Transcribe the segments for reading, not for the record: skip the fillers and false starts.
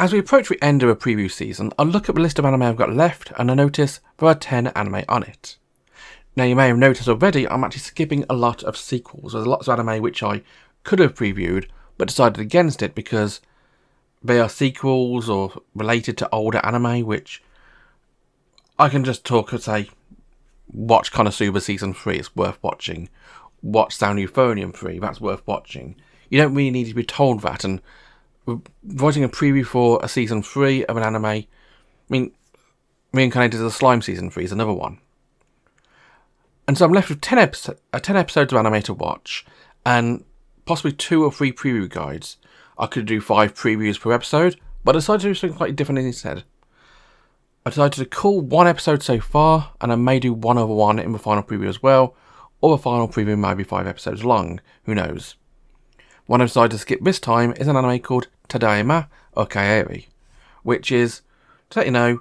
As we approach the end of a preview season, I look at the list of anime I've got left and I notice there are 10 anime on it. Now you may have noticed already I'm actually skipping a lot of sequels. There's lots of anime which I could have previewed but decided against it because they are sequels or related to older anime which I can just talk and say, watch Konosuba Season 3, it's worth watching. Watch Sound Euphonium 3, that's worth watching. You don't really need to be told that, and writing a preview for a Season 3 of an anime, Reincarnated as a Slime Season 3 is another one. And so I'm left with 10 episodes of anime to watch, and possibly 2 or 3 preview guides. I could do 5 previews per episode, but I decided to do something slightly different instead. I decided to call 1 episode so far, and I may do one other one in the final preview as well, or the final preview might be 5 episodes long, who knows. One I've decided to skip this time is an anime called Tadaima or Kaeri, which is, to let you know,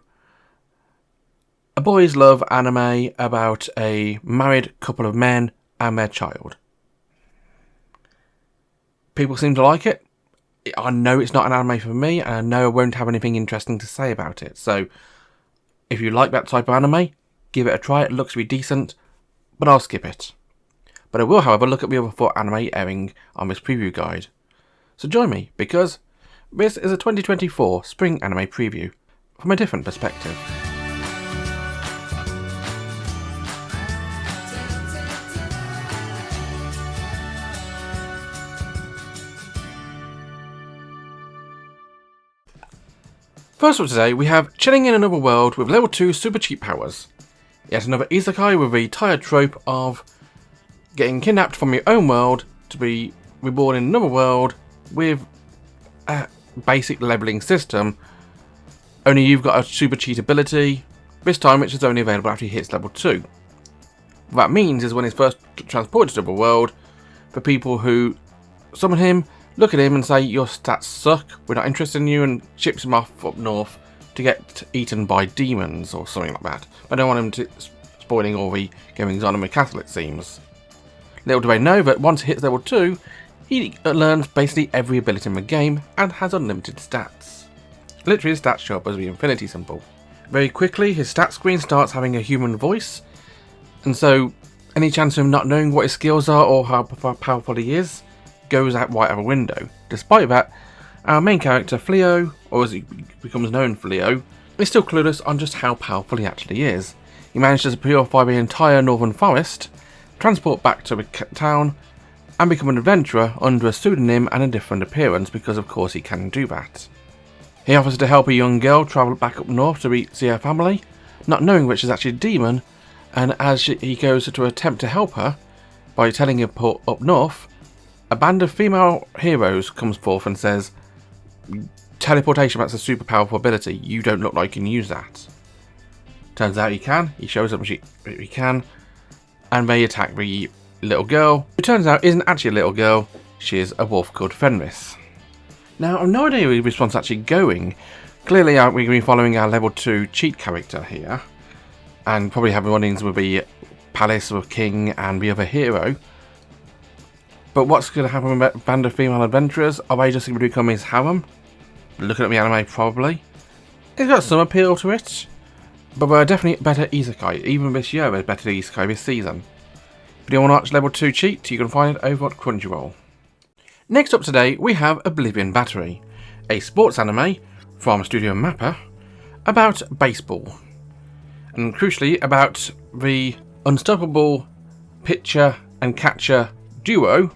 a boys' love anime about a married couple of men and their child. People seem to like it. I know it's not an anime for me, and I know I won't have anything interesting to say about it, so if you like that type of anime, give it a try. It looks to be decent, but I'll skip it. But I will, however, look at the other 4 anime airing on this preview guide. So join me, because this is a 2024 spring anime preview from a different perspective. First of today, we have Chilling in Another World with level 2 super cheat powers. Yet another isekai with the tired trope of getting kidnapped from your own world to be reborn in another world with a basic leveling system. Only you've got a super cheat ability, this time which is only available after he hits level 2. What that means is when he's first transported to the world, for people who summon him, look at him and say, your stats suck, we're not interested in you, and ships him off up north to get eaten by demons or something like that. I don't want him to spoiling all the goings on in the castle, it seems. Little do they know that once he hits level 2, he learns basically every ability in the game and has unlimited stats. Literally his stats show up as the infinity symbol. Very quickly his stat screen starts having a human voice, and so any chance of him not knowing what his skills are or how powerful he is goes out right out the window. Despite that, our main character Fleo, or as he becomes known Fleo, is still clueless on just how powerful he actually is. He manages to purify the entire northern forest, transport back to the town, and become an adventurer under a pseudonym and a different appearance because of course he can do that. He offers to help a young girl travel back up north to see her family, not knowing which is actually a demon, and as he goes to attempt to help her by telling her up north, a band of female heroes comes forth and says, teleportation, that's a super powerful ability, you don't look like you can use that. Turns out he can, he shows up and he can, and they attack the little girl, who turns out isn't actually a little girl, she is a wolf called Fenris. Now I've no idea where this one's actually going. Clearly we're going to be following our level 2 cheat character here, and probably have run-ins with the palace of King and the other hero. But what's going to happen with that band of female adventurers? Are they just going to become his harem? Looking at the anime, probably. It's got some appeal to it, but there are definitely better isekai. Even this year there's better isekai this season. If you want to watch level 2 cheat, you can find it over at Crunchyroll. Next up today, we have Oblivion Battery, a sports anime from Studio Mappa about baseball. And crucially, about the unstoppable pitcher and catcher duo,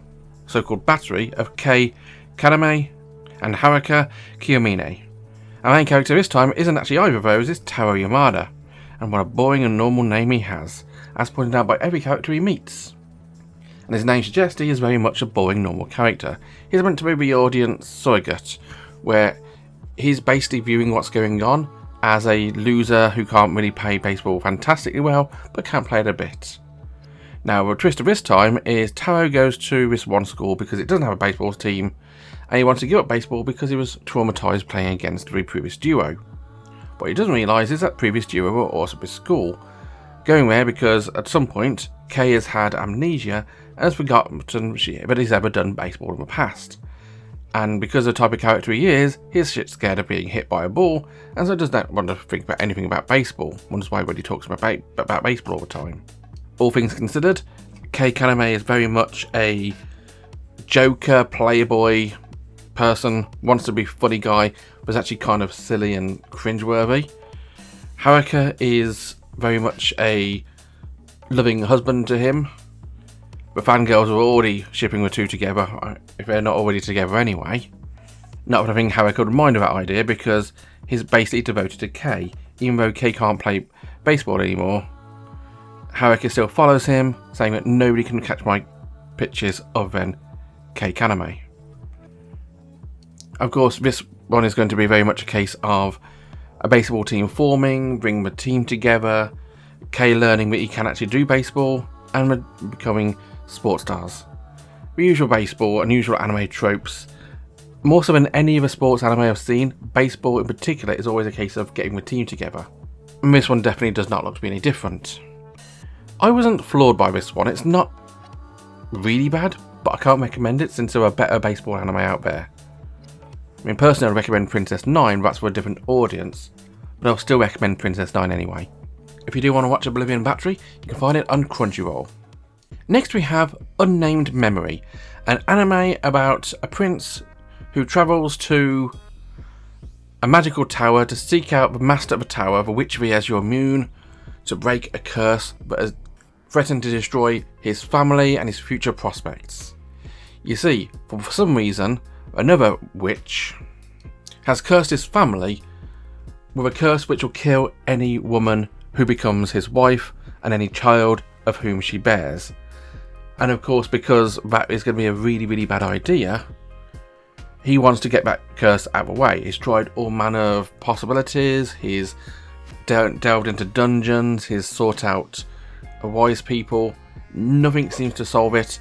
so-called battery, of Kei Kaname and Haruka Kiyomine. Our main character this time isn't actually either of those, it's Taro Yamada, and what a boring and normal name he has, as pointed out by every character he meets. And his name suggests he is very much a boring normal character. He's meant to be the audience surrogate, where he's basically viewing what's going on as a loser who can't really play baseball fantastically well, but can play it a bit. Now, the twist of this time is Taro goes to this one school because it doesn't have a baseball team, and he wants to give up baseball because he was traumatised playing against the previous duo. What he doesn't realise is that previous duo were also at this school, going there because at some point Kei has had amnesia and has forgotten that he's ever done baseball in the past. And because of the type of character he is, he's shit scared of being hit by a ball, and so does not want to think about anything about baseball. Wonders why when he talks about baseball all the time. All things considered, Kei Kaname is very much a joker, playboy person, wants to be funny guy, but is actually kind of silly and cringeworthy. Haruka is very much a loving husband to him. The fangirls are already shipping the two together, if they're not already together anyway. Not that I think Haruka would mind of that idea, because he's basically devoted to Kei. Even though Kei can't play baseball anymore, Haruka still follows him, saying that nobody can catch my pitches other than Kei Kaname. Of course, this one is going to be very much a case of a baseball team forming, bringing the team together, Kei learning that he can actually do baseball, and becoming sports stars. The usual baseball and usual anime tropes. More so than any other sports anime I've seen, baseball in particular is always a case of getting the team together. And this one definitely does not look to be any different. I wasn't floored by this one. It's not really bad, but I can't recommend it since there are better baseball anime out there. I mean, personally I'd recommend Princess 9, but that's for a different audience, but I'll still recommend Princess 9 anyway. If you do want to watch Oblivion Battery, you can find it on Crunchyroll. Next we have Unnamed Memory, an anime about a prince who travels to a magical tower to seek out the master of the tower, for which he has your immune, to break a curse that has threatened to destroy his family and his future prospects. You see, for some reason, another witch has cursed his family with a curse which will kill any woman who becomes his wife and any child of whom she bears. And of course, because that is going to be a really, really bad idea, he wants to get that curse out of the way. He's tried all manner of possibilities, he's delved into dungeons, he's sought out wise people. Nothing seems to solve it.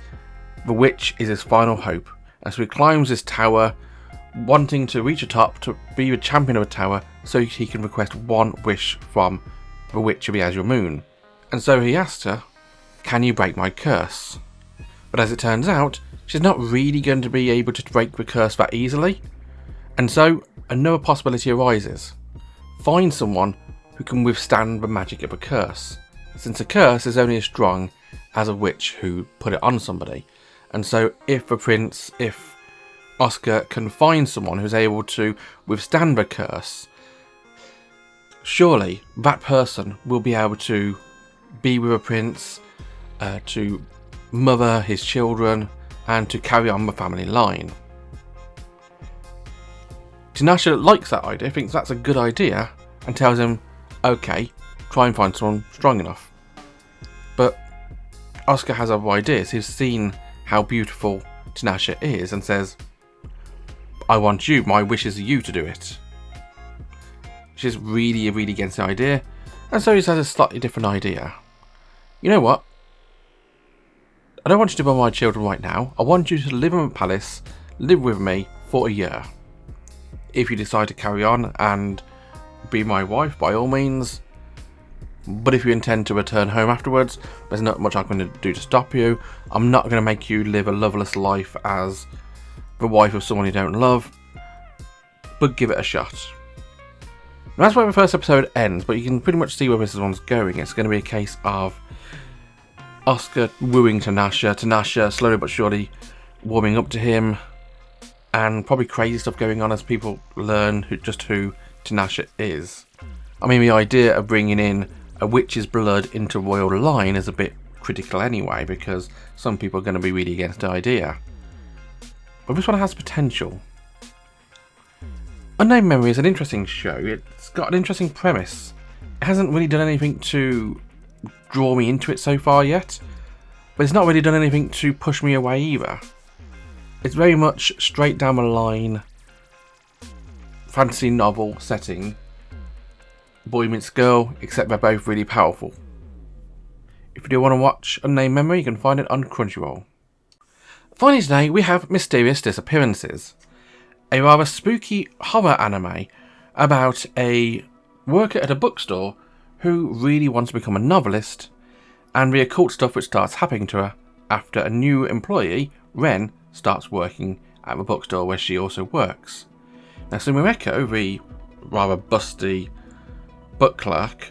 The witch is his final hope. And so he climbs this tower, wanting to reach the top to be the champion of the tower, so he can request one wish from the witch of the Azure Moon. And so he asks her, "Can you break my curse?" But as it turns out, she's not really going to be able to break the curse that easily. And so another possibility arises. Find someone who can withstand the magic of a curse, since a curse is only as strong as a witch who put it on somebody. And so if Oscar can find someone who's able to withstand the curse, surely that person will be able to be with a prince, to mother his children, and to carry on the family line. Tinashe likes that idea, thinks that's a good idea, and tells him, okay, try and find someone strong enough. But Oscar has other ideas. He's seen how beautiful Tinashe is and says, I want you, my wish is you to do it. She's really, really against the idea, and so he has a slightly different idea. You know what? I don't want you to be my children right now. I want you to live in a palace, live with me for a year. If you decide to carry on and be my wife, by all means. But if you intend to return home afterwards, there's not much I'm going to do to stop you. I'm not going to make you live a loveless life as the wife of someone you don't love. But give it a shot. And that's where the first episode ends, but you can pretty much see where this one's going. It's going to be a case of Oscar wooing Tinashe slowly but surely warming up to him, and probably crazy stuff going on as people learn who Tinashe is. I mean, the idea of bringing in a witch's blood into royal line is a bit critical anyway, because some people are going to be really against the idea. But this one has potential. Unnamed Memory is an interesting show. It's got an interesting premise. It hasn't really done anything to draw me into it so far yet, but it's not really done anything to push me away either. It's very much straight down the line fantasy novel setting, boy meets girl, except they're both really powerful. If you do want to watch Unnamed Memory, you can find it on Crunchyroll. Finally today we have Mysterious Disappearances, a rather spooky horror anime about a worker at a bookstore who really wants to become a novelist, and the occult stuff which starts happening to her after a new employee, Ren, starts working at the bookstore where she also works. Now Sumimeko, the rather busty book clerk,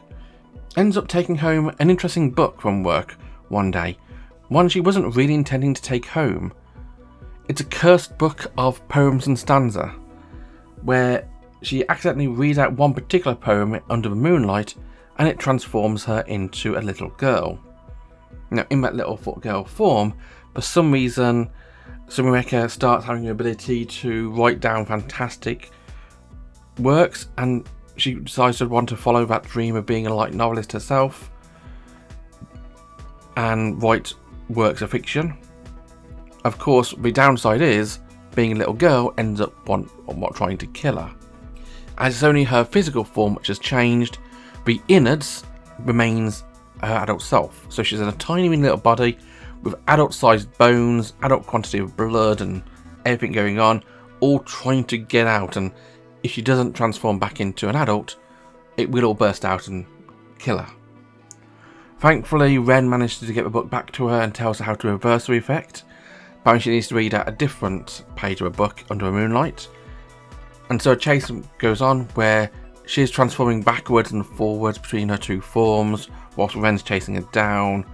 ends up taking home an interesting book from work one day, one she wasn't really intending to take home. It's a cursed book of poems and stanza, where she accidentally reads out one particular poem under the moonlight and it transforms her into a little girl. Now in that little girl form, for some reason Sumimeko starts having the ability to write down fantastic works, and she decides to want to follow that dream of being a light novelist herself and write works of fiction. Of course, the downside is being a little girl ends up trying to kill her. As it's only her physical form which has changed, the innards remains her adult self. So she's in a tiny little body with adult-sized bones, adult quantity of blood and everything going on, all trying to get out, and if she doesn't transform back into an adult, it will all burst out and kill her. Thankfully, Ren manages to get the book back to her and tells her how to reverse the effect. Apparently she needs to read out a different page of a book under a moonlight. And so a chase goes on where she is transforming backwards and forwards between her two forms, whilst Ren's chasing her down.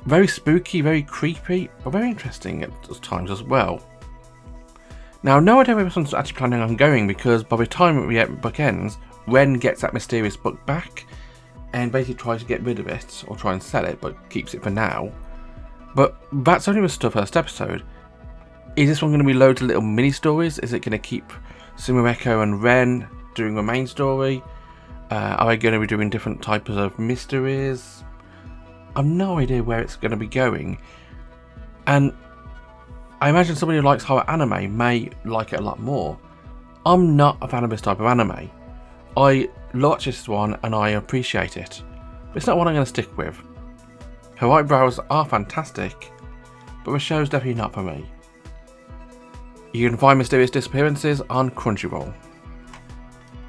Very spooky, very creepy, but very interesting at times as well. Now, no idea where this one's actually planning on going, because by the time the book ends, Ren gets that mysterious book back and basically tries to get rid of it, or try and sell it, but keeps it for now. But that's only the first episode. Is this one going to be loads of little mini stories? Is it going to keep Sumimeko and Ren doing the main story? Are they going to be doing different types of mysteries? I've no idea where it's going to be going. And I imagine somebody who likes horror anime may like it a lot more. I'm not a fan of this type of anime. I watch this one and I appreciate it, but it's not one I'm going to stick with. Her eyebrows are fantastic, but the show's definitely not for me. You can find Mysterious Disappearances on Crunchyroll.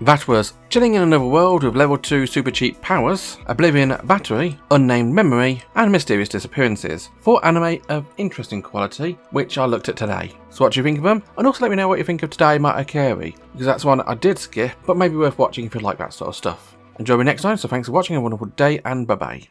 That was Chilling in Another World with level 2 super cheap powers, Oblivion Battery, Unnamed Memory, and Mysterious Disappearances. 4 anime of interesting quality, which I looked at today. So what do you think of them? And also let me know what you think of Today Matakeri, because that's one I did skip, but maybe worth watching if you like that sort of stuff. Enjoy me next time, so thanks for watching, a wonderful day, and bye bye.